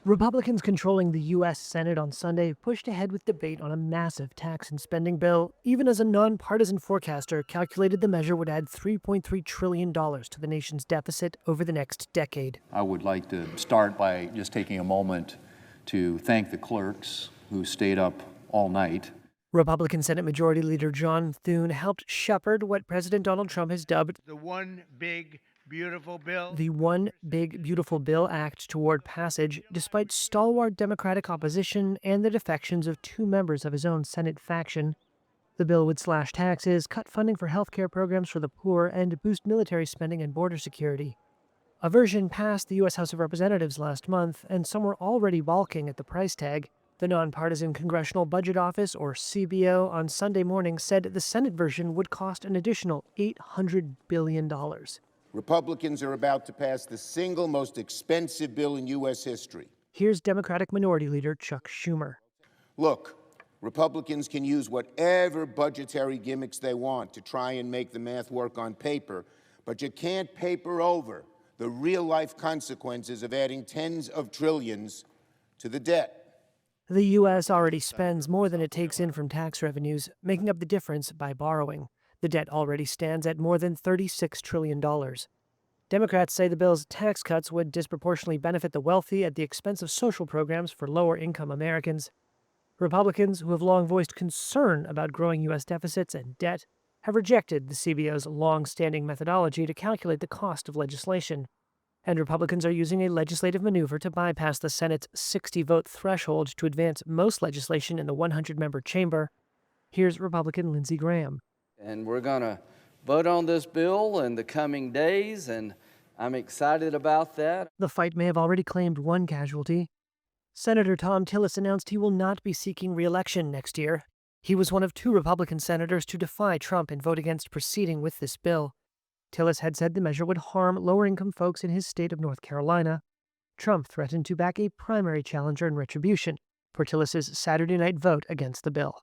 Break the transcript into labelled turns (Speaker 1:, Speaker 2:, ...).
Speaker 1: Republicans controlling the U.S. Senate on Sunday pushed ahead with debate on a massive tax and spending bill, even as a nonpartisan forecaster calculated the measure would add $3.3 trillion to the nation's deficit over the next decade.
Speaker 2: I would like to start by just taking a moment to thank the clerks who stayed up all night.
Speaker 1: Republican Senate Majority Leader John Thune helped shepherd what President Donald Trump has dubbed
Speaker 3: the One Big Beautiful Bill.
Speaker 1: The One Big Beautiful Bill Act toward passage, despite stalwart Democratic opposition and the defections of two members of his own Senate faction. The bill would slash taxes, cut funding for health care programs for the poor, and boost military spending and border security. A version passed the U.S. House of Representatives last month, and some were already balking at the price tag. The Nonpartisan Congressional Budget Office, or CBO, on Sunday morning said the Senate version would cost an additional $800 billion.
Speaker 4: Republicans are about to pass the single most expensive bill in U.S. history.
Speaker 1: Here's Democratic Minority Leader Chuck Schumer.
Speaker 4: Look, Republicans can use whatever budgetary gimmicks they want to try and make the math work on paper, but you can't paper over the real-life consequences of adding tens of trillions to the debt.
Speaker 1: The U.S. already spends more than it takes in from tax revenues, making up the difference by borrowing. The debt already stands at more than $36 trillion. Democrats say the bill's tax cuts would disproportionately benefit the wealthy at the expense of social programs for lower-income Americans. Republicans, who have long voiced concern about growing U.S. deficits and debt, have rejected the CBO's long-standing methodology to calculate the cost of legislation. And Republicans are using a legislative maneuver to bypass the Senate's 60-vote threshold to advance most legislation in the 100-member chamber. Here's Republican Lindsey Graham.
Speaker 5: And we're going to vote on this bill in the coming days, and I'm excited about that.
Speaker 1: The fight may have already claimed one casualty. Senator Thom Tillis announced he will not be seeking re-election next year. He was one of two Republican senators to defy Trump and vote against proceeding with this bill. Tillis had said the measure would harm lower-income folks in his state of North Carolina. Trump threatened to back a primary challenger in retribution for Tillis's Saturday night vote against the bill.